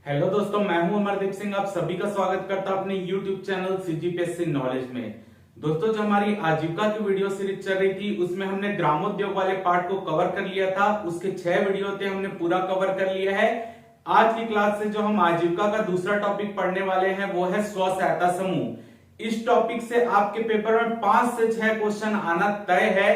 Hello दोस्तों, मैं हूं अमरदीप सिंह। आप सभी का स्वागत करता हूं अपने YouTube चैनल CGPSC नॉलेज में। दोस्तों, जो हमारी आजीविका की वीडियो सीरीज चल रही थी उसमें हमने ग्रामोद्योग वाले पार्ट को कवर कर लिया था। उसके 6 वीडियो थे, हमने पूरा कवर कर लिया है। आज की क्लास से जो हम आजीविका का दूसरा टॉपिक पढ़ने वाले हैं वो है स्व सहायता समूह। इस टॉपिक से आपके पेपर में 5 से 6 क्वेश्चन आना तय है,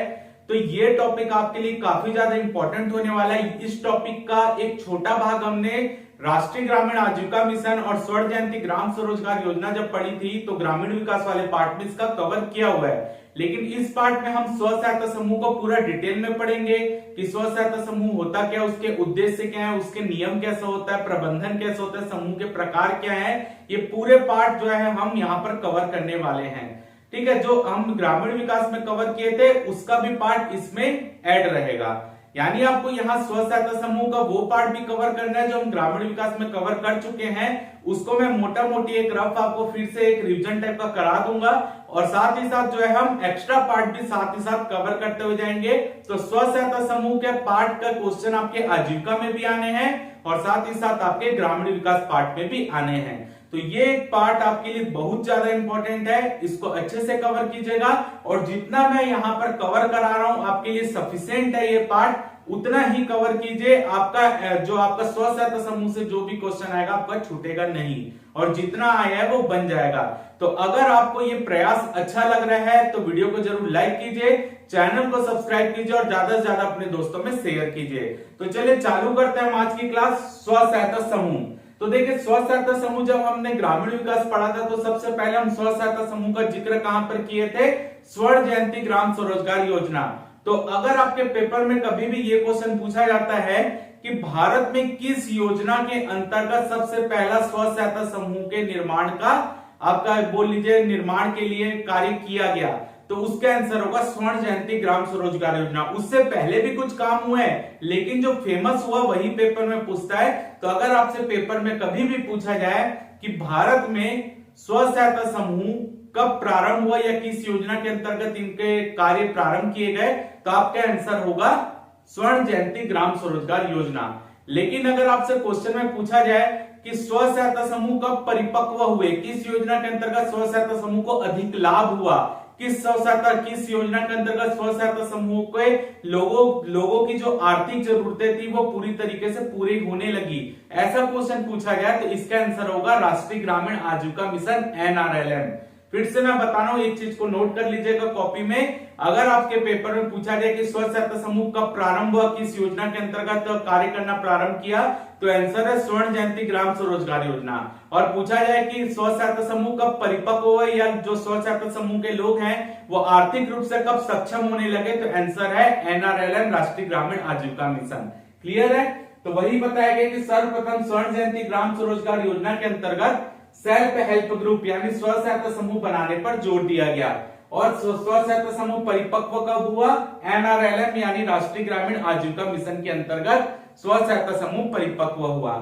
तो ये टॉपिक आपके लिए काफी ज्यादा इंपॉर्टेंट होने वाला है। इस टॉपिक का एक छोटा भाग हमने राष्ट्रीय ग्रामीण आजीविका मिशन और स्वर्ण जयंती ग्राम स्वरोजगार योजना जब पढ़ी थी तो ग्रामीण विकास वाले पार्ट में इसका कवर किया हुआ है। लेकिन इस पार्ट में हम स्व सहायता समूह को पूरा डिटेल में पढ़ेंगे कि स्व सहायता समूह होता क्या, उसके उद्देश्य क्या है, उसके नियम कैसा होता है, प्रबंधन कैसा होता है, समूह के प्रकार क्या है। ये पूरे पार्ट जो है हम यहाँ पर कवर करने वाले हैं। ठीक है, जो हम ग्रामीण विकास में कवर किए थे उसका भी पार्ट इसमें ऐड रहेगा। यानी आपको यहाँ स्व सहायता समूह का वो पार्ट भी कवर करना है जो हम ग्रामीण विकास में कवर कर चुके हैं। उसको मैं मोटा मोटी एक रफ आपको फिर से एक रिवीजन टाइप का करा दूंगा, और साथ ही साथ जो है हम एक्स्ट्रा पार्ट भी साथ ही साथ कवर करते हुए जाएंगे। तो स्व सहायता समूह के पार्ट का क्वेश्चन आपके आजीविका में भी आने हैं और साथ ही साथ आपके ग्रामीण विकास पार्ट में भी आने हैं। तो ये एक पार्ट आपके लिए बहुत ज्यादा इंपॉर्टेंट है, इसको अच्छे से कवर कीजिएगा। और जितना मैं यहाँ पर कवर करा रहा हूं आपके लिए सफिशिएंट है ये पार्ट, उतना ही कवर कीजिए। आपका जो आपका स्व सहायता समूह से जो भी क्वेश्चन आएगा आपका छूटेगा नहीं, और जितना आया है वो बन जाएगा। तो अगर आपको ये प्रयास अच्छा लग रहा है तो वीडियो को जरूर लाइक कीजिए, चैनल को सब्सक्राइब कीजिए और ज्यादा से ज्यादा अपने दोस्तों में शेयर कीजिए। तो चलिए चालू करते हैं आज की क्लास स्व सहायता समूह। तो देखिए, स्व सहायता समूह जब हमने ग्रामीण विकास पढ़ा था तो सबसे पहले हम स्व सहायता समूह का जिक्र कहां पर किए थे? स्वर्ण जयंती ग्राम स्वरोजगार योजना। तो अगर आपके पेपर में कभी भी ये क्वेश्चन पूछा जाता है कि भारत में किस योजना के अंतर्गत सबसे पहला स्व सहायता समूह के निर्माण का आपका बोल लीजिए निर्माण के लिए कार्य किया गया, तो उसका आंसर होगा स्वर्ण जयंती ग्राम स्वरोजगार योजना। उससे पहले भी कुछ काम हुए हैं लेकिन जो फेमस हुआ वही पेपर में पूछता है। तो अगर आपसे पेपर में कभी भी पूछा जाए कि भारत में स्व सहायता समूह कब प्रारंभ हुआ या किस योजना के अंतर्गत इनके कार्य प्रारंभ किए गए, तो आपका आंसर होगा स्वर्ण जयंती ग्राम स्वरोजगार योजना। लेकिन अगर आपसे क्वेश्चन में पूछा जाए कि स्व सहायता समूह कब परिपक्व हुए, किस योजना के अंतर्गत स्व सहायता समूह को अधिक लाभ हुआ, किस योजना के अंतर्गत स्व सहायता समूह के लोगों की जो आर्थिक जरूरतें थी वो पूरी तरीके से पूरी होने लगी, ऐसा क्वेश्चन पूछा गया, तो इसका आंसर होगा राष्ट्रीय ग्रामीण आजीविका मिशन NRLM। फिर से मैं बता रहा हूं, एक चीज को नोट कर लीजिएगा कॉपी में। अगर आपके पेपर में पूछा जाए कि स्व सहायता समूह कब प्रारंभ हुआ, किस योजना के अंतर्गत कार्य करना प्रारंभ किया, तो आंसर है स्वर्ण जयंती ग्राम स्वरोजगार योजना। और पूछा जाए कि स्व सहायता समूह कब परिपक्व हुए या जो स्व सहायता समूह के लोग हैं वो आर्थिक रूप से कब सक्षम होने लगे, तो आंसर है NRLM राष्ट्रीय ग्रामीण आजीविका मिशन। क्लियर है? तो वही बताया गया कि सर्वप्रथम स्वर्ण जयंती ग्राम स्वरोजगार योजना के अंतर्गत सेल्फ हेल्प ग्रुप यानी स्व सहायता समूह बनाने पर जोर दिया गया। और स्व सहायता समूह परिपक्व कब हुआ? NRLM यानी राष्ट्रीय ग्रामीण आजीविका मिशन के अंतर्गत स्व सहायता समूह परिपक्व हुआ।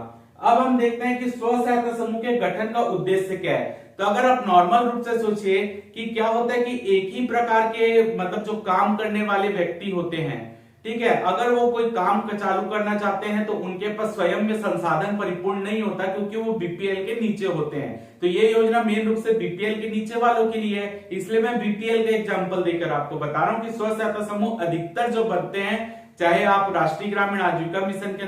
अब हम देखते हैं कि स्व सहायता समूह के गठन का उद्देश्य क्या है। तो अगर आप नॉर्मल रूप से सोचिए कि क्या होता है कि एक ही प्रकार के मतलब जो काम करने वाले व्यक्ति होते हैं, ठीक है, अगर वो कोई काम चालू करना चाहते हैं तो उनके पास स्वयं में संसाधन परिपूर्ण नहीं होता क्योंकि वो BPL के नीचे होते हैं। तो ये योजना मेन रूप से BPL के नीचे वालों के लिए है, इसलिए मैं BPL का एग्जांपल देकर आपको बता रहा हूं कि स्व सहायता समूह अधिकतर जो बनते हैं, चाहे आप राष्ट्रीय ग्रामीण आजीविका मिशन के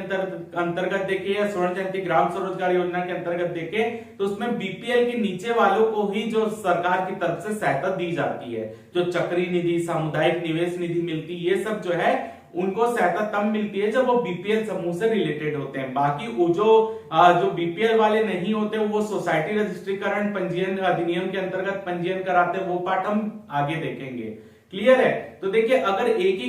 अंतर्गत देखिए या स्वर्ण जयंती ग्राम स्वरोजगार योजना के अंतर्गत देखें, तो उसमें BPL के नीचे वालों को ही जो सरकार की तरफ से सहायता दी जाती है। जो चक्री निधि, सामुदायिक निवेश निधि मिलती है, ये सब जो है उनको सहायता तब मिलती है जब वो BPL समूह से रिलेटेड होते हैं। बाकी वो जो BPL वाले नहीं होते वो सोसाइटी रजिस्ट्रीकरण पंजीयन अधिनियम के अंतर्गत पंजीयन कराते हैं, वो पार्ट हम आगे देखेंगे। क्लियर है? तो देखिए, अगर एक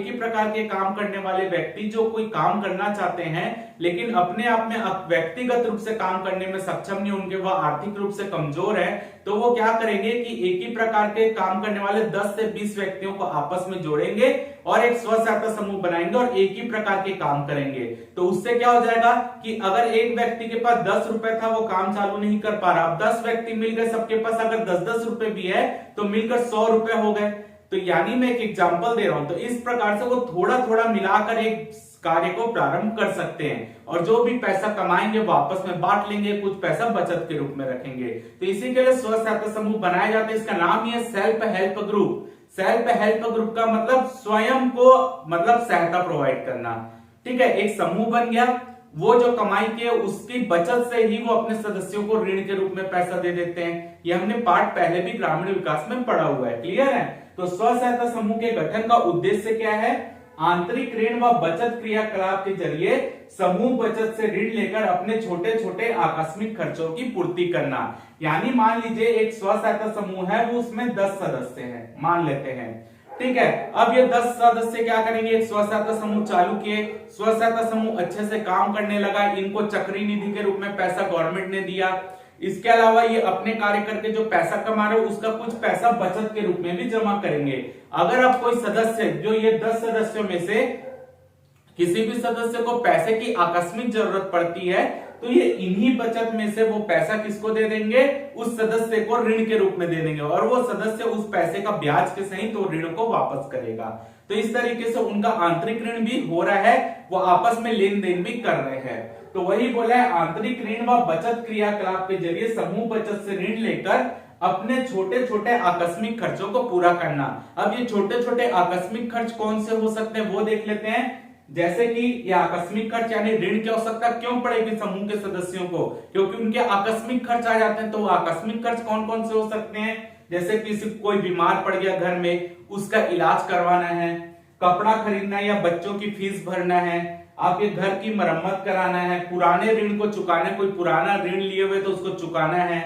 ही प्रकार के काम करने वाले व्यक्ति जो कोई काम करना चाहते हैं लेकिन अपने आप में व्यक्तिगत रूप से काम करने में सक्षम नहीं, उनके वह आर्थिक रूप से कमजोर है, तो वो क्या करेंगे कि एक ही प्रकार के काम करने वाले 10 से 20 व्यक्तियों को आपस में जोड़ेंगे और एक स्व सहायता समूह बनाएंगे और एक ही प्रकार के काम करेंगे। तो उससे क्या हो जाएगा कि अगर एक व्यक्ति के पास 10 रुपए था, वो काम चालू नहीं कर पा रहा, अब 10 व्यक्ति मिल गए, सबके पास अगर 10-10 रुपए भी है तो मिलकर 100 रुपए हो गए। तो यानी मैं एक एग्जांपल दे रहा हूं, तो इस प्रकार से वो थोड़ा थोड़ा मिलाकर एक कार्य को प्रारंभ कर सकते हैं और जो भी पैसा कमाएंगे वो आपस में बांट लेंगे, कुछ पैसा बचत के रूप में रखेंगे। तो इसी के लिए स्व सहायता समूह बनाए जाते हैं। इसका नाम ही है self help group. Self help group का मतलब स्वयं को मतलब सहायता प्रोवाइड करना। ठीक है, एक समूह बन गया, वो जो कमाई के उसकी बचत से ही वो अपने सदस्यों को ऋण के रूप में पैसा दे देते हैं। ये हमने पार्ट पहले भी ग्रामीण विकास में पढ़ा हुआ है, क्लियर है। तो स्व सहायता समूह के गठन का उद्देश्य क्या है? आंतरिक ऋण व बचत क्रियाकलाप के जरिए समूह बचत से ऋण लेकर अपने छोटे छोटे आकस्मिक खर्चों की पूर्ति करना। यानी मान लीजिए एक स्व सहायता समूह है, वो उसमें 10 सदस्य हैं, मान लेते हैं। ठीक है, अब ये 10 सदस्य क्या करेंगे? एक स्व सहायता समूह चालू किए, स्व सहायता समूह अच्छे से काम करने लगा, इनको चक्री निधि के रूप में पैसा गवर्नमेंट ने दिया। इसके अलावा ये अपने कार्य करके जो पैसा कमा रहे हो उसका कुछ पैसा बचत के रूप में भी जमा करेंगे। अगर आप कोई सदस्य, जो ये 10 सदस्यों में से किसी भी सदस्य को पैसे की आकस्मिक जरूरत पड़ती है, तो ये इन्हीं बचत में से वो पैसा किसको दे देंगे? उस सदस्य को ऋण के रूप में दे देंगे और वो सदस्य उस पैसे का ब्याज के सहित तो ऋण को वापस करेगा। तो इस तरीके से उनका आंतरिक ऋण भी हो रहा है, वो आपस में लेन देन भी कर रहे हैं। तो वही बोला है, आंतरिक ऋण व बचत क्रियाकलाप के जरिए समूह बचत से ऋण लेकर अपने छोटे छोटे आकस्मिक खर्चों को पूरा करना। अब ये छोटे छोटे आकस्मिक खर्च कौन से हो सकते हैं वो देख लेते हैं। जैसे कि ये आकस्मिक खर्च यानी ऋण की आवश्यकता क्यों पड़ेगी समूह के सदस्यों को? क्योंकि उनके आकस्मिक खर्च आ जाते हैं। तो आकस्मिक खर्च कौन कौन से हो सकते हैं? जैसे किसी कोई बीमार पड़ गया घर में, उसका इलाज करवाना है, कपड़ा खरीदना है या बच्चों की फीस भरना है, आपके घर की मरम्मत कराना है, पुराने ऋण को चुकाना है, कोई पुराना ऋण लिए हुए तो उसको चुकाना है,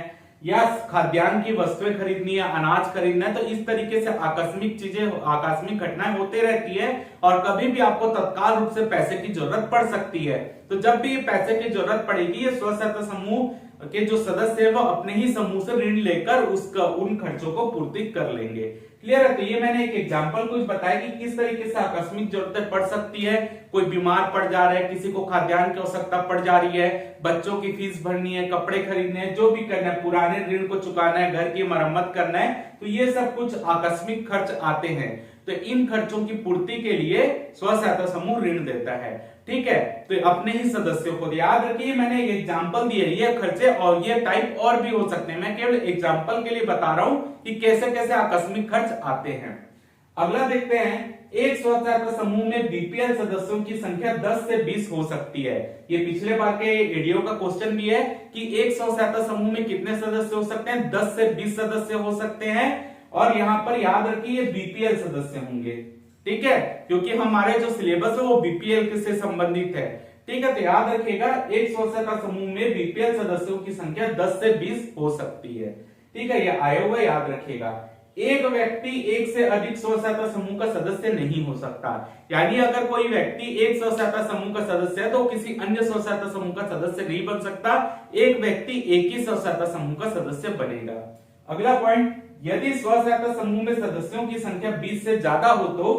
या खाद्यान्न की वस्तुएं खरीदनी है, अनाज खरीदना है। तो इस तरीके से आकस्मिक चीजें, आकस्मिक घटनाएं होते रहती है और कभी भी आपको तत्काल रूप से पैसे की जरूरत पड़ सकती है। तो जब भी पैसे की जरूरत पड़ेगी, ये स्व सहायता समूह के जो सदस्य है वो अपने ही समूह से ऋण लेकर उसका उन खर्चों को पूर्ति कर लेंगे। क्लियर है? तो ये मैंने एक एग्जांपल कुछ बताया कि किस तरीके से आकस्मिक जरूरतें पड़ सकती है। कोई बीमार पड़ जा रहा है, किसी को खाद्यान्न की आवश्यकता पड़ जा रही है, बच्चों की फीस भरनी है, कपड़े खरीदने हैं, जो भी करना है, पुराने ऋण को चुकाना है, घर की मरम्मत करना है, तो ये सब कुछ आकस्मिक खर्च आते हैं। तो इन खर्चों की पूर्ति के लिए स्व सहायता समूह ऋण देता है। ठीक है, तो अपने ही सदस्यों को, याद रखिए मैंने एग्जांपल दिए, ये खर्चे और ये टाइप और भी हो सकते हैं। मैं केवल एग्जांपल के लिए बता रहा हूं कि कैसे कैसे आकस्मिक खर्च आते हैं। अगला देखते हैं, एक स्व सहायता समूह में बीपीएल सदस्यों की संख्या 10 से 20 हो सकती है। ये पिछले बार के वीडियो का क्वेश्चन भी है कि एक स्व सहायता समूह में कितने सदस्य हो सकते हैं? 10 से 20 सदस्य हो सकते हैं। और यहाँ पर याद रखिए ये बीपीएल सदस्य होंगे। ठीक है, क्योंकि हमारे जो सिलेबस है वो बीपीएल से संबंधित है। ठीक है, तो याद रखिएगा एक स्व सहायता समूह में बीपीएल सदस्यों की संख्या 10 से 20 हो सकती है। ठीक है, ये आया हुआ याद रखिएगा। एक व्यक्ति एक से अधिक स्व सहायता समूह का सदस्य नहीं हो सकता। यानी अगर कोई व्यक्ति एक स्व सहायता समूह का सदस्य है तो किसी अन्य स्व सहायता समूह का सदस्य नहीं बन सकता। एक व्यक्ति एक ही स्व सहायता समूह का सदस्य बनेगा। अगला पॉइंट, यदि स्व सहायता समूह में सदस्यों की संख्या 20 से ज्यादा हो तो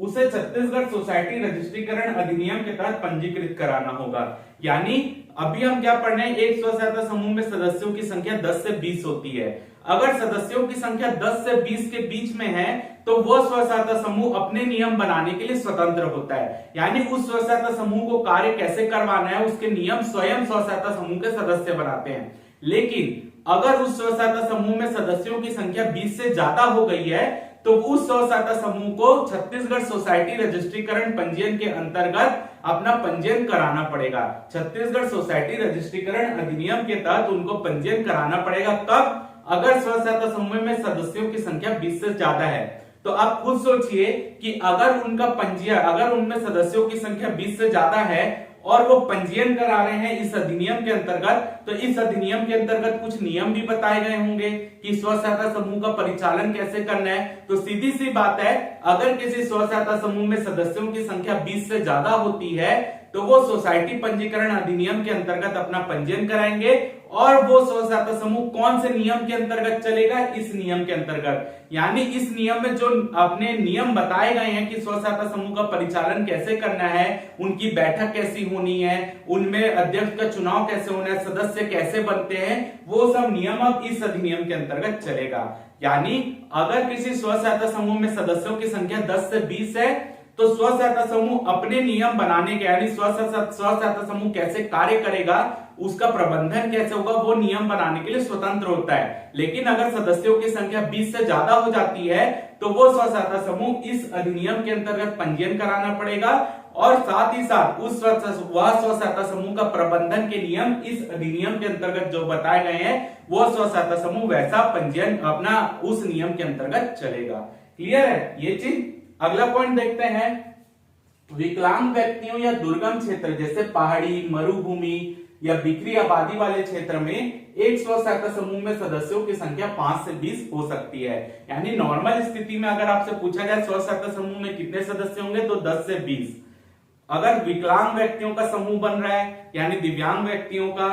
उसे छत्तीसगढ़ सोसाइटी रजिस्ट्रीकरण अधिनियम के तहत पंजीकृत कराना होगा। यानी अभी हम क्या पढ़ रहे हैं, एक स्व सहायता समूह में सदस्यों की संख्या 10 से 20 होती है। अगर सदस्यों की संख्या 10 से 20 के बीच में है तो वो स्व सहायता समूह अपने नियम बनाने के लिए स्वतंत्र होता है। यानी उस स्व सहायता समूह को कार्य कैसे करवाना है उसके नियम स्वयं स्व सहायता समूह के सदस्य बनाते हैं। लेकिन अगर उस स्व सहायता समूह में सदस्यों की संख्या 20 से ज्यादा हो गई है तो उस स्व सहायता समूह को छत्तीसगढ़ सोसाइटी रजिस्ट्रीकरण पंजीयन के अंतर्गत अपना पंजीयन कराना पड़ेगा। छत्तीसगढ़ सोसाइटी रजिस्ट्रीकरण अधिनियम के तहत उनको पंजीयन कराना पड़ेगा। कब? अगर स्व सहायता समूह में सदस्यों की संख्या 20 से ज्यादा है। तो आप खुद सोचिए कि अगर उनका पंजीयन, अगर उनमें सदस्यों की संख्या 20 से ज्यादा है और वो पंजीयन करा रहे हैं इस अधिनियम के अंतर्गत, तो इस अधिनियम के अंतर्गत कुछ नियम भी बताए गए होंगे कि स्व सहायता समूह का परिचालन कैसे करना है। तो सीधी सी बात है, अगर किसी स्व सहायता समूह में सदस्यों की संख्या 20 से ज्यादा होती है तो वो सोसाइटी पंजीकरण अधिनियम के अंतर्गत अपना पंजीयन कराएंगे। और वो स्व सहायता समूह कौन से नियम के अंतर्गत चलेगा? इस नियम के अंतर्गत। यानी इस नियम में जो अपने नियम बताए गए हैं कि स्व सहायता समूह का परिचालन कैसे करना है, उनकी बैठक कैसी होनी है, उनमें अध्यक्ष का चुनाव कैसे होना है, सदस्य कैसे बनते हैं, वो सब नियम अब इस अधिनियम के अंतर्गत चलेगा। यानी अगर किसी स्व सहायता समूह में सदस्यों की संख्या 10 से 20 है तो स्व सहायता समूह अपने नियम बनाने के, यानी स्व सहायता समूह कैसे कार्य करेगा, उसका प्रबंधन कैसे होगा, वो नियम बनाने के लिए स्वतंत्र होता है। लेकिन अगर सदस्यों की संख्या 20 से ज्यादा हो जाती है तो वो स्व सहायता समूह इस अधिनियम के अंतर्गत पंजीयन कराना पड़ेगा, और साथ ही साथ उस स्व सहायता समूह का प्रबंधन के नियम इस अधिनियम के अंतर्गत जो बताए गए हैं, वो स्व सहायता समूह वैसा पंजीयन अपना उस नियम के अंतर्गत चलेगा। क्लियर है ये चीज। अगला पॉइंट देखते हैं, विकलांग व्यक्तियों या दुर्गम क्षेत्र जैसे पहाड़ी, मरुभूमि या बिखरी आबादी वाले क्षेत्र में एक स्व सहायता समूह में सदस्यों की संख्या 5 से 20 हो सकती है। यानी नॉर्मल स्थिति में अगर आपसे पूछा जाए स्व सहायता समूह में कितने सदस्य होंगे, तो 10 से 20। अगर विकलांग व्यक्तियों का समूह बन रहा है, यानी दिव्यांग व्यक्तियों का,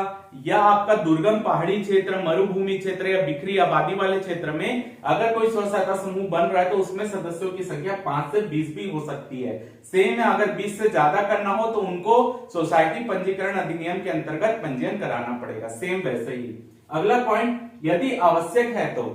या आपका दुर्गम पहाड़ी क्षेत्र, मरुभूमि क्षेत्र या बिखरी आबादी वाले क्षेत्र में अगर कोई स्व सहायता समूह बन रहा है तो उसमें सदस्यों की संख्या 5 से 20 भी हो सकती है। सेम है, अगर 20 से ज्यादा करना हो तो उनको सोसाइटी पंजीकरण अधिनियम के अंतर्गत पंजीयन कराना पड़ेगा, सेम वैसे ही। अगला पॉइंट, यदि आवश्यक है तो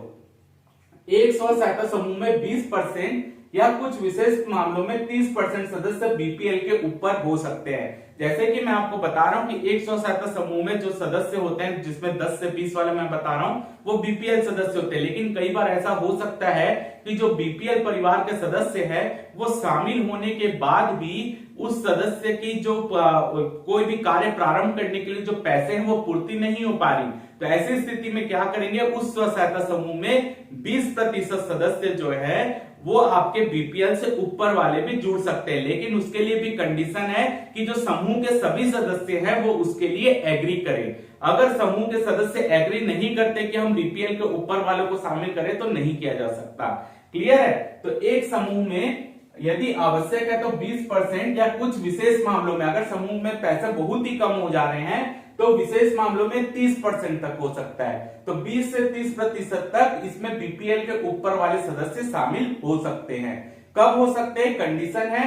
एक स्व सहायता समूह में 20% या कुछ विशेष मामलों में 30% सदस्य बीपीएल के ऊपर हो सकते हैं। जैसे कि मैं आपको बता रहा हूं कि एक स्व सहायता समूह में जो सदस्य होते हैं, जिसमें 10 से 20 वाले मैं बता रहा हूं, वो बीपीएल सदस्य होते हैं। लेकिन कई बार ऐसा हो सकता है कि जो बीपीएल परिवार के सदस्य है वो शामिल होने के बाद भी उस सदस्य की जो कोई भी कार्य प्रारंभ करने के लिए जो पैसे हैं वो पूर्ति नहीं हो पा रही। तो ऐसी स्थिति में क्या करेंगे, उस स्व सहायता समूह में 20% सदस्य जो है वो आपके बीपीएल से ऊपर वाले भी जुड़ सकते हैं। लेकिन उसके लिए भी कंडीशन है कि जो समूह के सभी सदस्य हैं वो उसके लिए एग्री करें। अगर समूह के सदस्य एग्री नहीं करते कि हम बीपीएल के ऊपर वालों को शामिल करें तो नहीं किया जा सकता। क्लियर है। तो एक समूह में यदि आवश्यक है तो 20% या कुछ विशेष मामलों में, अगर समूह में पैसे बहुत ही कम हो जा रहे हैं तो विशेष मामलों में 30% तक हो सकता है। तो 20 से 30% तक इसमें बीपीएल के ऊपर वाले सदस्य शामिल हो सकते हैं। कब हो सकते हैं, कंडीशन है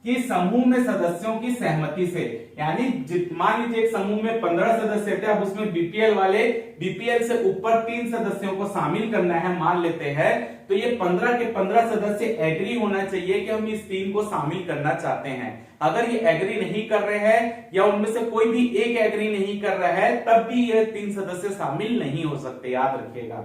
कि समूह में सदस्यों की सहमति से। यानी मान लीजिए एक समूह में 15 सदस्य थे, अब उसमें बीपीएल से ऊपर 3 सदस्यों को शामिल करना है मान लेते हैं, तो ये 15 के 15 सदस्य एग्री होना चाहिए कि हम इस 3 को शामिल करना चाहते हैं। अगर ये एग्री नहीं कर रहे हैं या उनमें से कोई भी एक एग्री नहीं कर रहा है तब भी ये 3 सदस्य शामिल नहीं हो सकते, याद रखिएगा।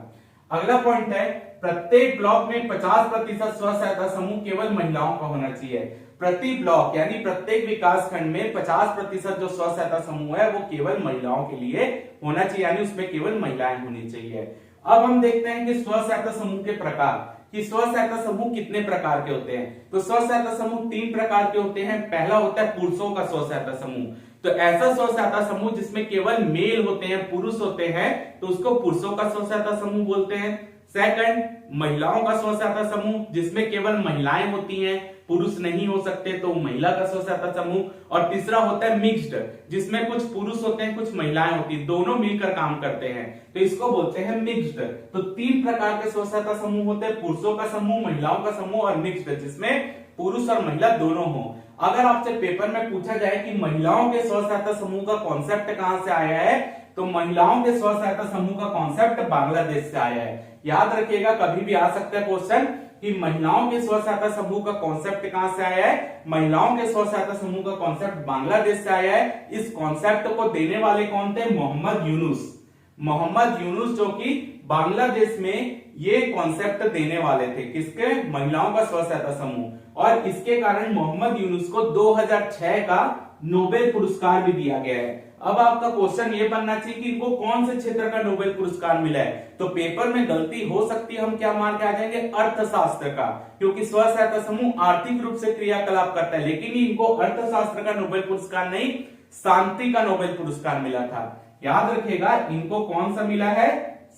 अगला पॉइंट है, प्रत्येक ब्लॉक में 50% स्व सहायता समूह केवल महिलाओं का होना चाहिए। प्रति ब्लॉक यानी प्रत्येक विकास खंड में 50% जो स्व सहायता समूह है वो केवल महिलाओं के लिए होना चाहिए, यानी उसमें केवल महिलाएं होनी चाहिए। अब हम देखते हैं कि स्व सहायता समूह के प्रकार, कि स्व सहायता समूह कितने प्रकार के होते हैं। तो स्व सहायता समूह 3 प्रकार के होते हैं। पहला होता है पुरुषों का स्व सहायता समूह। तो ऐसा स्व सहायता समूह जिसमें केवल मेल होते हैं, पुरुष होते हैं, तो उसको पुरुषों का स्व सहायता समूह बोलते हैं। सेकंड, महिलाओं का स्व सहायता समूह जिसमें केवल महिलाएं होती हैं, पुरुष नहीं हो सकते, तो महिला का स्व सहायता समूह। और तीसरा होता है मिक्स्ड, जिसमें कुछ पुरुष होते हैं कुछ महिलाएं होती हैं, दोनों मिलकर काम करते हैं, तो इसको बोलते हैं मिक्स्ड। तो 3 प्रकार के स्व सहायता समूह होते हैं, पुरुषों का समूह, महिलाओं का समूह और मिक्स्ड, जिसमें पुरुष और महिला दोनों हो। अगर आपसे पेपर में पूछा जाए कि महिलाओं के स्व सहायता समूह का कॉन्सेप्ट कहां से आया है, तो महिलाओं के स्व सहायता समूह का कॉन्सेप्ट बांग्लादेश से आया है। याद रखिएगा, कभी भी आ सकता है क्वेश्चन कि महिलाओं के स्व सहायता समूह का कॉन्सेप्ट कहां से आया है। महिलाओं के स्व सहायता समूह का कॉन्सेप्ट बांग्लादेश से आया है। इस कॉन्सेप्ट को देने वाले कौन थे, मोहम्मद यूनुस, जो कि बांग्लादेश में ये कॉन्सेप्ट देने वाले थे, किसके, महिलाओं का स्व सहायता समूह। और इसके कारण मोहम्मद यूनुस को 2006 का नोबेल पुरस्कार भी दिया गया है। अब आपका क्वेश्चन ये बनना चाहिए कि इनको कौन से क्षेत्र का नोबेल पुरस्कार मिला है। तो पेपर में गलती हो सकती है, हम क्या मान के आ जाएंगे, अर्थशास्त्र का, क्योंकि स्व सहायता समूह आर्थिक रूप से क्रियाकलाप करता है। लेकिन इनको अर्थशास्त्र का नोबेल पुरस्कार नहीं, शांति का नोबेल पुरस्कार मिला था। याद रखिएगा, इनको कौन सा मिला है,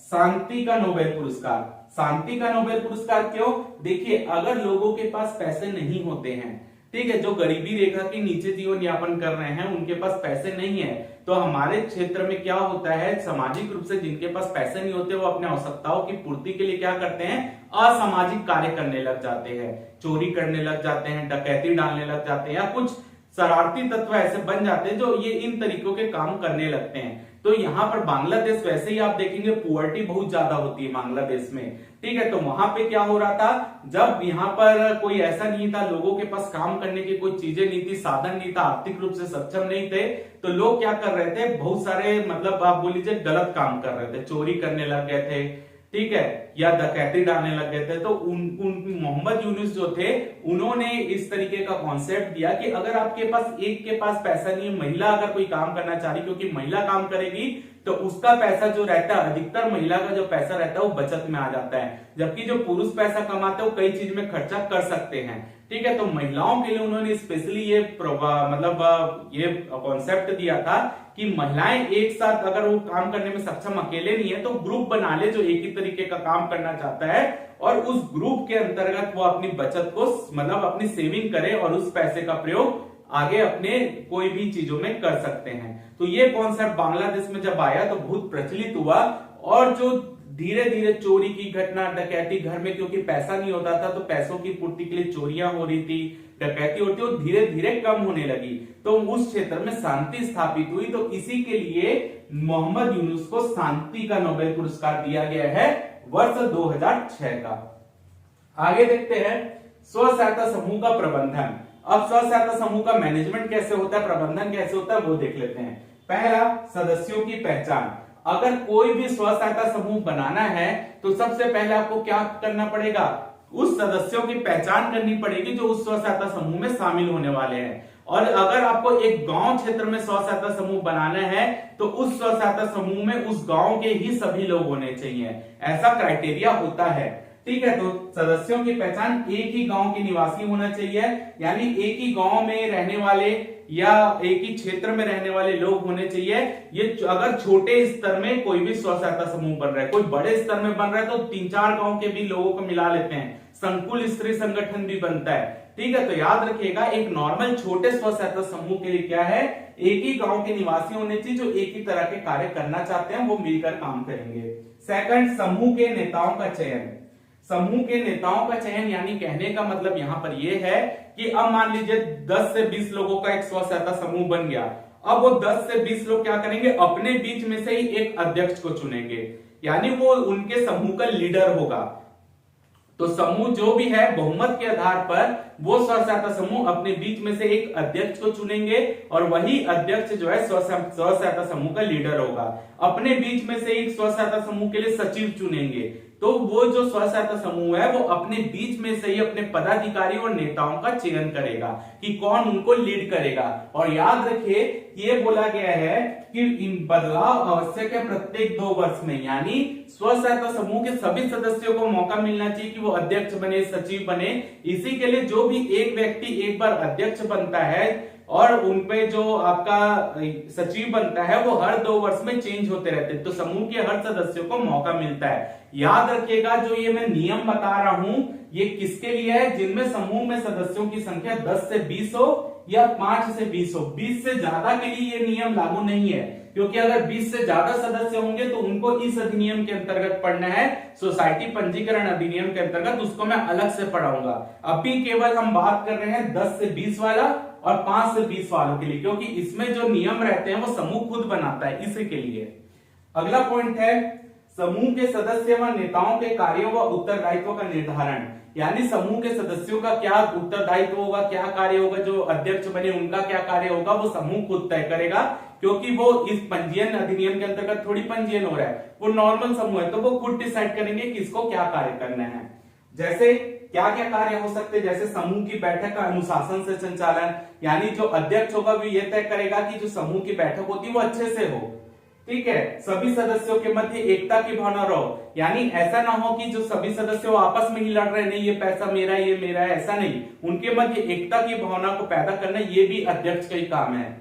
शांति का नोबेल पुरस्कार। शांति का नोबेल पुरस्कार क्यों, देखिए अगर लोगों के पास पैसे नहीं होते हैं, ठीक है, जो गरीबी रेखा के नीचे जीवन यापन कर रहे हैं, उनके पास पैसे नहीं है, तो हमारे क्षेत्र में क्या होता है, सामाजिक रूप से जिनके पास पैसे नहीं होते वो अपने आवश्यकताओं की पूर्ति के लिए क्या करते हैं, असामाजिक कार्य करने लग जाते हैं, चोरी करने लग जाते हैं, डकैती डालने लग जाते हैं, या कुछ शरारती तत्व ऐसे बन जाते हैं जो ये इन तरीकों के काम करने लगते हैं। तो यहाँ पर बांग्लादेश वैसे ही आप देखेंगे पुअर्टी बहुत ज्यादा होती है बांग्लादेश में, ठीक है। तो वहां पे क्या हो रहा था, जब यहाँ पर कोई ऐसा नहीं था, लोगों के पास काम करने की कोई चीजें नहीं थी, साधन नहीं था, आर्थिक रूप से सक्षम नहीं थे, तो लोग क्या कर रहे थे, बहुत सारे मतलब आप बोल लीजिए गलत काम कर रहे थे, चोरी करने लग गए थे, ठीक है, या डकैती डालने लग गए थे। तो मोहम्मद यूनुस जो थे उन्होंने इस तरीके का कॉन्सेप्ट दिया कि अगर आपके पास एक के पास पैसा नहीं है, महिला अगर कोई काम करना चाह रही, क्योंकि महिला काम करेगी तो उसका पैसा जो रहता है, अधिकतर महिला का जो पैसा रहता है वो बचत में आ जाता है, जबकि जो पुरुष पैसा कमाते हैं वो कई चीज में खर्चा कर सकते हैं, ठीक है। तो महिलाओं के लिए उन्होंने स्पेशली ये मतलब ये कॉन्सेप्ट दिया था कि महिलाएं एक साथ अगर वो काम करने में सक्षम अकेले नहीं है तो ग्रुप बना ले जो एक ही तरीके का काम करना चाहता है, और उस ग्रुप के अंतर्गत वो अपनी बचत को मतलब अपनी सेविंग करे और उस पैसे का प्रयोग आगे अपने कोई भी चीजों में कर सकते हैं। तो ये कॉन्सेप्ट बांग्लादेश में जब आया तो बहुत प्रचलित हुआ, और जो धीरे धीरे चोरी की घटना, डकैती, घर में क्योंकि पैसा नहीं होता था तो पैसों की पूर्ति के लिए चोरियां हो रही थी, डकैती होती, वो धीरे धीरे कम होने लगी, तो उस क्षेत्र में शांति स्थापित हुई। तो इसी के लिए मोहम्मद यूनुस को शांति का नोबेल पुरस्कार दिया गया है वर्ष 2006 का। आगे देखते हैं स्व सहायता समूह का प्रबंधन। अब स्व सहायता समूह का मैनेजमेंट कैसे होता है, प्रबंधन कैसे होता है, वो देख लेते हैं। पहला, सदस्यों की पहचान। अगर कोई भी स्व सहायता समूह बनाना है तो सबसे पहले आपको क्या करना पड़ेगा, उस सदस्यों की पहचान करनी पड़ेगी जो उस स्व सहायता समूह में शामिल होने वाले हैं। और अगर आपको एक गांव क्षेत्र में स्व सहायता समूह बनाना है तो उस स्व सहायता समूह में उस गांव के ही सभी लोग होने चाहिए, ऐसा क्राइटेरिया होता है, ठीक है। तो सदस्यों की पहचान एक ही गांव के निवासी होना चाहिए, यानी एक ही गांव में रहने वाले या एक ही क्षेत्र में रहने वाले लोग होने चाहिए। ये अगर छोटे स्तर में कोई भी स्व सहायता समूह बन रहा है, कोई बड़े स्तर में बन रहा है तो 3-4 गांव के भी लोगों को मिला लेते हैं, संकुल स्त्री संगठन भी बनता है, ठीक है। तो याद रखिएगा एक नॉर्मल छोटे स्व सहायता समूह के लिए क्या है, एक ही गांव के निवासी होने चाहिए जो एक ही तरह के कार्य करना चाहते हैं, वो मिलकर काम करेंगे। सेकंड, समूह के नेताओं का चयन। समूह के नेताओं का चयन यानी कहने का मतलब यहां पर यह है कि अब मान लीजिए 10 से 20 लोगों का एक स्व सहायता समूह बन गया, अब वो 10 से 20 लोग क्या करेंगे, अपने बीच में से ही एक अध्यक्ष को चुनेंगे, यानी वो उनके समूह का लीडर होगा। तो समूह जो भी है बहुमत के आधार पर वो स्व सहायता समूह अपने बीच में से एक अध्यक्ष को चुनेंगे और वही अध्यक्ष जो है स्व सहायता समूह का लीडर होगा। अपने बीच में से एक स्व सहायता समूह के लिए सचिव चुनेंगे, तो वो जो स्व सहायता समूह है वो अपने बीच में से ही अपने पदाधिकारी और नेताओं का चयन करेगा कि कौन उनको लीड करेगा। और याद रखिए ये बोला गया है कि इन बदलाव आवश्यक है प्रत्येक 2 वर्ष में, यानी स्व सहायता समूह के सभी सदस्यों को मौका मिलना चाहिए कि वो अध्यक्ष बने, सचिव बने। इसी के लिए जो भी एक व्यक्ति एक बार अध्यक्ष बनता है और उनपे जो आपका सचिव बनता है वो हर 2 वर्ष में चेंज होते रहते हैं, तो समूह के हर सदस्यों को मौका मिलता है। याद रखिएगा जो ये मैं नियम बता रहा हूं ये किसके लिए है, जिनमें समूह में सदस्यों की संख्या 10 से 20 हो या 5 से 20 हो। 20 से ज्यादा के लिए ये नियम लागू नहीं है, क्योंकि अगर 20 से ज्यादा सदस्य होंगे तो उनको इस अधिनियम के अंतर्गत पढ़ना है, सोसाइटी पंजीकरण अधिनियम के अंतर्गत, उसको मैं अलग से पढ़ाऊंगा। अभी केवल हम बात कर रहे हैं 10 से 20 वाला और 5 से 20 वालों के लिए, क्योंकि इसमें जो नियम रहते हैं वो समूह खुद बनाता है, इसी के लिए। अगला पॉइंट है समूह के सदस्य व नेताओं के कार्यों व उत्तरदायित्व का निर्धारण, यानी समूह के सदस्यों का क्या उत्तरदायित्व होगा, क्या कार्य होगा, जो अध्यक्ष बने उनका क्या कार्य होगा वो समूह खुद तय करेगा, क्योंकि वो इस पंजीयन अधिनियम के अंतर्गत थोड़ी पंजीयन हो रहा है, वो नॉर्मल समूह है तो वो खुद डिसाइड करेंगे किसको क्या कार्य करना है। जैसे क्या क्या कार्य हो सकते हैं, जैसे समूह की बैठक का अनुशासन से संचालन, यानी जो अध्यक्ष होगा वो ये तय करेगा कि जो समूह की बैठक होती है वो अच्छे से हो, ठीक है। सभी सदस्यों के मध्य एकता की भावना रहो, यानी ऐसा ना हो कि जो सभी सदस्य आपस में ही लड़ रहे, नहीं ये पैसा मेरा ये मेरा है, ऐसा नहीं, उनके मध्य एकता की भावना को पैदा करना ये भी अध्यक्ष का ही काम है,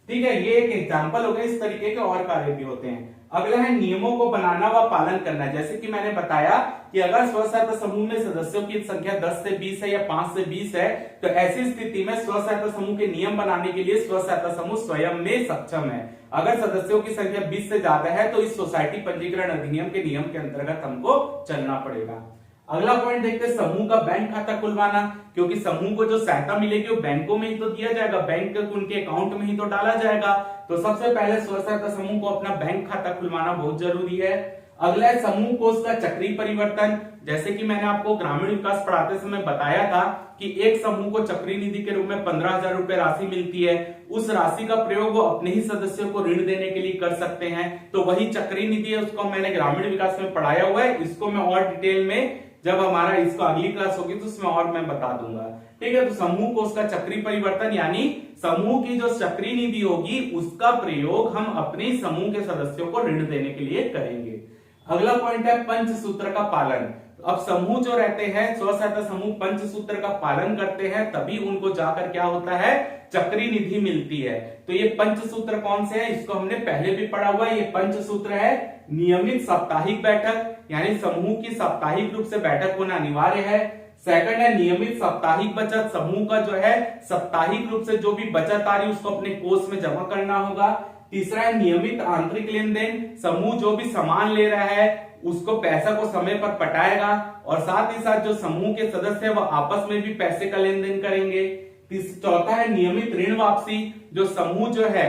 ठीक है। ये एक एग्जाम्पल हो गया, इस तरीके के और कार्य भी होते हैं। अगला है नियमों को बनाना व पालन करना। जैसे कि मैंने बताया कि अगर स्व सहायता समूह में सदस्यों की संख्या 10 से 20 है या 5 से 20 है तो ऐसी स्थिति में स्व सहायता समूह के नियम बनाने के लिए स्व सहायता समूह स्वयं में सक्षम है। अगर सदस्यों की संख्या 20 से ज्यादा है तो इस सोसाइटी पंजीकरण अधिनियम के नियम के अंतर्गत हमको चलना पड़ेगा। अगला पॉइंट देखते हैं समूह का बैंक खाता खुलवाना, क्योंकि समूह को जो सहायता मिलेगी वो बैंकों में ही तो दिया जाएगा, बैंक उनके अकाउंट में ही तो डाला जाएगा। तो सबसे पहले स्व सहायता समूह को अपना बैंक खाता खुलवाना बहुत जरूरी है। अगला है समूह कोष का चक्रीय परिवर्तन। जैसे कि मैंने आपको ग्रामीण विकास पढ़ाते समय बताया था कि एक समूह को चक्रीय निधि के रूप में 15,000 रुपए राशि मिलती है, उस राशि का प्रयोग वो अपने ही सदस्यों को ऋण देने के लिए कर सकते हैं। तो वही चक्रीय निधि है, उसको मैंने ग्रामीण विकास में पढ़ाया हुआ है, इसको मैं और डिटेल में जब हमारा इसको अगली क्लास होगी तो उसमें और मैं बता दूंगा। ठीक है, तो समूह कोष का चक्रीय परिवर्तन यानी समूह की जो चक्रीय निधि होगी उसका प्रयोग हम अपने समूह के सदस्यों को ऋण देने के लिए करेंगे। अगला पॉइंट है पंचसूत्र का पालन। अब समूह जो रहते हैं स्व सहायता समूह पंचसूत्र का पालन करते हैं तभी उनको जाकर क्या होता है, चक्रीय निधि मिलती है। तो ये पंचसूत्र कौन से हैं, इसको हमने पहले भी पढ़ा हुआ है। ये पंचसूत्र है नियमित साप्ताहिक बैठक, यानी समूह की साप्ताहिक रूप से बैठक होना अनिवार्य है। सेकंड है नियमित साप्ताहिक बचत, समूह का जो है साप्ताहिक रूप से जो भी बचत आ रही है उसको अपने कोष में जमा करना होगा। तीसरा है नियमित आंतरिक लेन देन, समूह जो भी सामान ले रहा है उसको पैसा को समय पर पटाएगा और साथ ही साथ जो समूह के सदस्य है वह आपस में भी पैसे का लेन देन करेंगे। चौथा है नियमित ऋण वापसी, जो समूह जो है,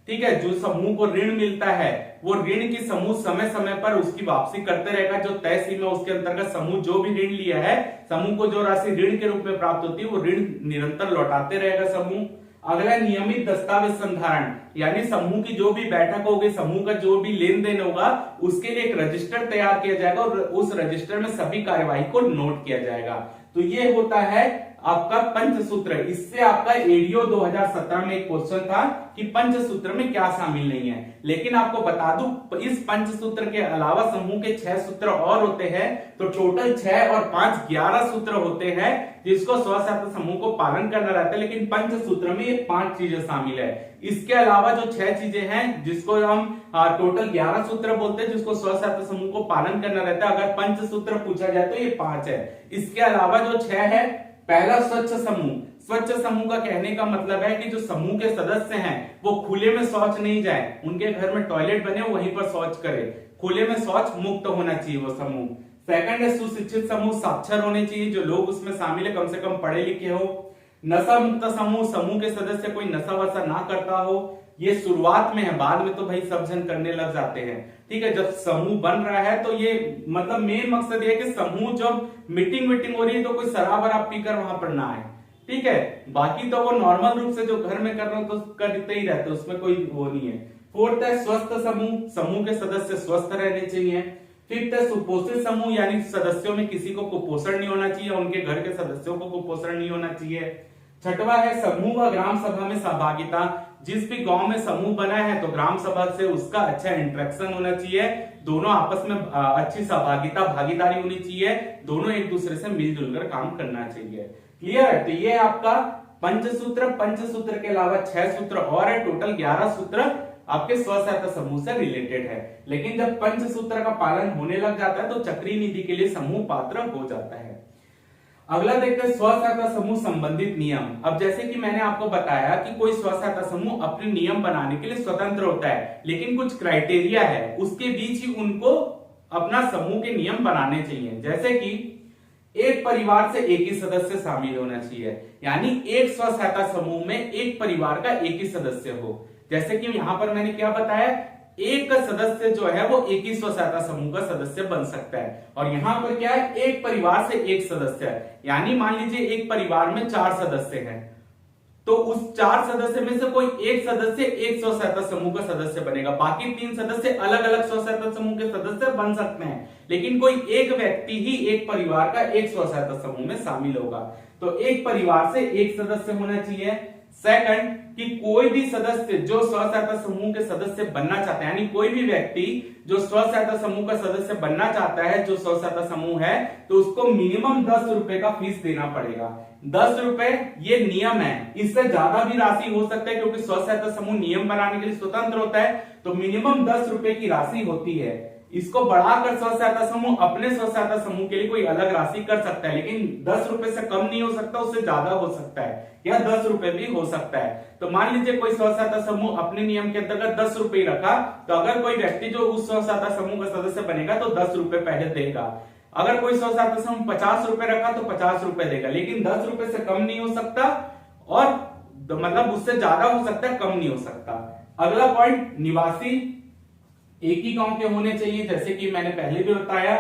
ठीक है, जो समूह को ऋण मिलता है वो ऋण की समूह समय समय पर उसकी वापसी करते रहेगा। जो तय सीमा उसके अंतर्गत समूह जो भी ऋण लिया है, समूह को जो राशि ऋण के रूप में प्राप्त होती है वो ऋण निरंतर लौटाते रहेगा समूह। अगला नियमित दस्तावेज संधारण, यानी समूह की जो भी बैठक होगी, समूह का जो भी लेन देन होगा उसके लिए एक रजिस्टर तैयार किया जाएगा और उस रजिस्टर में सभी कार्यवाही को नोट किया जाएगा। तो ये होता है आपका पंचसूत्र। इससे आपका एडीओ 2017 में एक क्वेश्चन था कि पंचसूत्र में क्या शामिल नहीं है। लेकिन आपको बता दूं इस पंचसूत्र के अलावा समूह के 6 सूत्र और होते हैं, तो टोटल 6 और 5 11 सूत्र होते हैं जिसको स्व सहायता समूह को पालन करना रहता है। लेकिन पंचसूत्र में ये 5 चीजें शामिल है। इसके अलावा जो 6 चीजें हैं जिसको हम टोटल 11 सूत्र बोलते हैं जिसको स्व सहायता समूह को पालन करना रहता है। अगर पंचसूत्र पूछा जाए तो ये 5 है। इसके अलावा जो 6 है, पहला स्वच्छ समूह। स्वच्छ समूह का कहने का मतलब है कि जो समूह के सदस्य हैं वो खुले में शौच नहीं जाए, उनके घर में टॉयलेट बने वहीं पर शौच करे, खुले में शौच मुक्त होना चाहिए वो समूह। सेकंड है सुशिक्षित समूह, साक्षर होने चाहिए, जो लोग उसमें शामिल है कम से कम पढ़े लिखे हो। नशा मुक्त समूह, समूह के सदस्य कोई नशा वशा ना करता हो। ये शुरुआत में है, बाद में तो भाई सब जन करने लग जाते हैं। ठीक है, जब समूह बन रहा है तो ये मतलब मेन मकसद ये है कि समूह जब मीटिंग हो रही है तो कोई शराब वराब पीकर वहां पर ना आए। ठीक है, बाकी तो वो नॉर्मल रूप से जो घर में कर रहे हो तो करते ही रहते, उसमें कोई वो नहीं है। फोर्थ है स्वस्थ समूह, समूह के सदस्य स्वस्थ रहने चाहिए। फिफ्थ है सुपोषित समूह, यानी सदस्यों में किसी को कुपोषण नहीं होना चाहिए, उनके घर के सदस्यों को कुपोषण नहीं होना चाहिए। छठवा है समूह व ग्राम सभा में सहभागिता, जिस भी गांव में समूह बना है तो ग्राम सभा से उसका अच्छा इंटरेक्शन होना चाहिए, दोनों आपस में अच्छी सहभागिता भागीदारी होनी चाहिए, दोनों एक दूसरे से मिलजुल कर काम करना चाहिए। क्लियर है? तो ये आपका पंचसूत्र, पंचसूत्र के अलावा 6 सूत्र और है, टोटल 11 सूत्र आपके स्व सहायता समूह से रिलेटेड है। लेकिन जब पंचसूत्र का पालन होने लग जाता है तो चक्रीय निधि के लिए समूह पात्र हो जाता है। अगला देखते हैं स्व सहायता समूह संबंधित नियम। अब जैसे कि मैंने आपको बताया कि कोई स्व सहायता समूह अपने नियम बनाने के लिए स्वतंत्र होता है, लेकिन कुछ क्राइटेरिया है, उसके बीच ही उनको अपना समूह के नियम बनाने चाहिए। जैसे कि एक परिवार से एक ही सदस्य शामिल होना चाहिए, यानी एक स्व सहायता समूह में एक परिवार का एक ही सदस्य हो। जैसे कि यहां पर मैंने क्या बताया, एक सदस्य जो है वो एक ही स्व सहायता समूह का सदस्य बन सकता है, और यहां पर क्या है, एक परिवार से एक सदस्य है, यानी मान लीजिए एक परिवार में 4 सदस्य हैं, तो उस 4 सदस्य में से कोई एक सदस्य एक स्व सहायता समूह का सदस्य बनेगा, बाकी 3 सदस्य अलग अलग स्व सहायता समूह के सदस्य बन सकते हैं, लेकिन कोई एक व्यक्ति ही एक परिवार का एक स्व सहायता समूह में शामिल होगा। तो एक परिवार से एक सदस्य होना चाहिए। सेकंड, कि कोई भी सदस्य जो स्व सहायता समूह के सदस्य बनना चाहता है, यानी कोई भी व्यक्ति जो स्व सहायता समूह का सदस्य बनना चाहता है, जो स्व सहायता समूह है, तो उसको मिनिमम 10 रुपए का फीस देना पड़ेगा। 10 रुपए ये नियम है, इससे ज्यादा भी राशि हो सकता है क्योंकि स्व सहायता समूह नियम बनाने के लिए स्वतंत्र होता है, तो मिनिमम 10 रुपए की राशि होती है। इसको बढ़ाकर स्व सहायता समूह अपने स्व सहायता समूह के लिए कोई अलग राशि कर सकता है, लेकिन 10 रुपए से कम नहीं हो सकता, उससे ज्यादा हो सकता है, या 10 रुपए भी हो सकता है। तो मान लीजिए कोई स्व सहायता समूह अपने नियम के अंतर्गत 10 रुपए रखा, तो अगर कोई व्यक्ति जो उस स्व सहायता समूह का सदस्य बनेगा तो 10 रुपए पहले देगा। अगर कोई स्व सहायता समूह 50 रुपए रखा तो 50 रुपए देगा, लेकिन 10 रुपए से कम नहीं हो सकता और मतलब उससे ज्यादा हो सकता है, कम नहीं हो सकता। अगला पॉइंट, निवासी एक ही गांव के होने चाहिए, जैसे कि मैंने पहले भी बताया।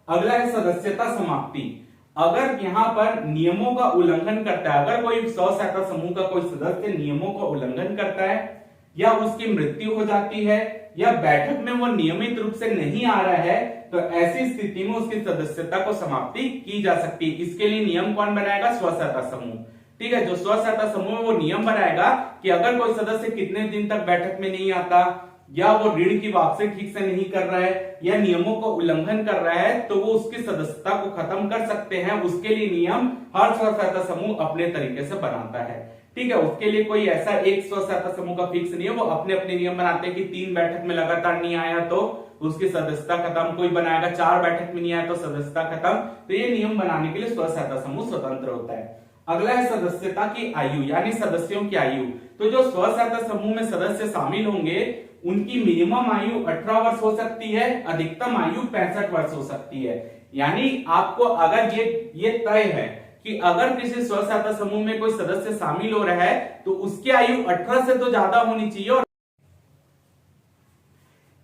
अगला है सदस्यता समाप्ति। अगर यहाँ पर नियमों का उल्लंघन करता है, अगर कोई स्व सहायता समूह का कोई सदस्य नियमों का उल्लंघन करता है या उसकी मृत्यु हो जाती है या बैठक में वो नियमित रूप से नहीं आ रहा है, तो ऐसी स्थिति में उसकी सदस्यता को समाप्ति की जा सकती है। इसके लिए नियम कौन बनाएगा? स्व सहायता समूह। ठीक है, जो स्व सहायता समूह वो नियम बनाएगा कि अगर कोई सदस्य कितने दिन तक बैठक में नहीं आता या वो ऋण की वापसी ठीक से नहीं कर रहा है या नियमों का उल्लंघन कर रहा है, तो वो उसकी सदस्यता को खत्म कर सकते हैं। उसके लिए नियम हर स्व सहायता समूह अपने तरीके से बनाता है। ठीक है, उसके लिए कोई ऐसा एक स्व सहायता समूह का फिक्स नहीं है, वो अपने अपने नियम बनाते हैं कि 3 बैठक में लगातार नहीं आया तो उसकी सदस्यता खत्म, कोई बनाएगा 4 बैठक में नहीं आया तो सदस्यता खत्म। तो ये नियम बनाने के लिए स्व सहायता समूह स्वतंत्र होता है। अगला है सदस्यता की आयु, यानी सदस्यों की आयु। तो जो स्व सहायता समूह में सदस्य शामिल होंगे उनकी मिनिमम आयु 18 वर्ष हो सकती है, अधिकतम आयु 65 वर्ष हो सकती है। यानी आपको अगर ये तय है कि अगर किसी स्व सहायता समूह में कोई सदस्य शामिल हो रहा है तो उसकी आयु 18 से तो ज्यादा होनी चाहिए। और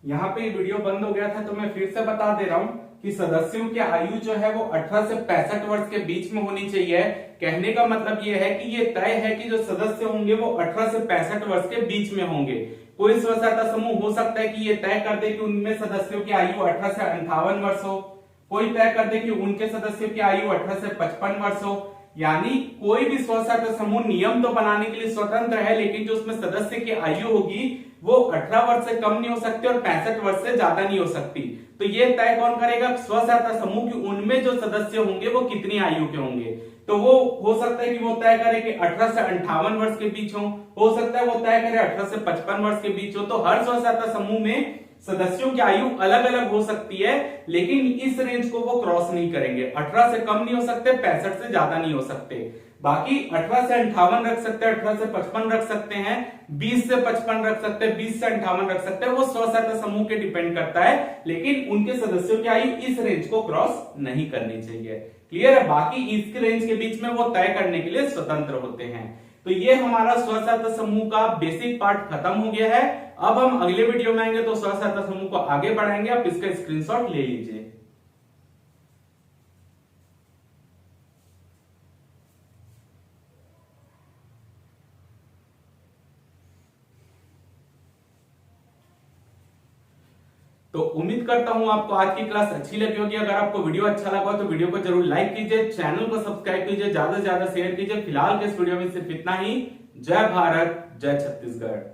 यहाँ पे वीडियो बंद हो गया था तो मैं फिर से बता दे रहा हूं कि सदस्यों की आयु जो है वो 18 से 65 वर्ष के बीच में होनी चाहिए। कहने का मतलब ये है कि ये तय है कि जो सदस्य होंगे वो 18 से 65 वर्ष के बीच में होंगे। कोई स्व सहायता समूह हो सकता है कि ये तय कर दे कि उनमें सदस्यों की आयु 18 से 58 वर्ष हो, कोई तय कर दे कि उनके सदस्यों की आयु 18 से 55 वर्ष हो। यानी कोई भी स्व सहायता समूह नियम तो बनाने के लिए स्वतंत्र है, लेकिन जो उसमें सदस्य की आयु होगी वो 18 वर्ष से कम नहीं हो सकती और 65 वर्ष से ज्यादा नहीं हो सकती। तो ये तय कौन करेगा? स्व सहायता समूह की उनमें जो सदस्य होंगे वो कितनी आयु के होंगे। तो वो हो सकता है कि वो तय करे कि 18 से 58 वर्ष के बीच हो सकता है वो तय करे 18 से 55 वर्ष के बीच हो। तो हर स्व सहायता समूह में सदस्यों की आयु अलग अलग हो सकती है, लेकिन इस रेंज को वो क्रॉस नहीं करेंगे। 18 से कम नहीं हो सकते, 65 से ज्यादा नहीं हो सकते। बाकी 18 से 58 रख सकते हैं, 18 से 55 रख सकते हैं, 20 से 55 रख सकते हैं, 20 से 58 रख सकते हैं। वो स्व सहायता समूह के डिपेंड करता है, लेकिन उनके सदस्यों की आयु इस रेंज को क्रॉस नहीं करनी चाहिए। क्लियर है? बाकी इसके रेंज के बीच में वो तय करने के लिए स्वतंत्र होते हैं। तो ये हमारा स्व सहायता समूह का बेसिक पार्ट खत्म हो गया है। अब हम अगले वीडियो में आएंगे तो स्व सहायता समूह को आगे बढ़ाएंगे। आप इसका स्क्रीनशॉट ले लीजिए। तो उम्मीद करता हूं आपको आज की क्लास अच्छी लगी होगी। अगर आपको वीडियो अच्छा लगा तो वीडियो को जरूर लाइक कीजिए, चैनल को सब्सक्राइब कीजिए, ज्यादा से ज्यादा शेयर कीजिए। फिलहाल के इस वीडियो में सिर्फ इतना ही। जय भारत, जय छत्तीसगढ़।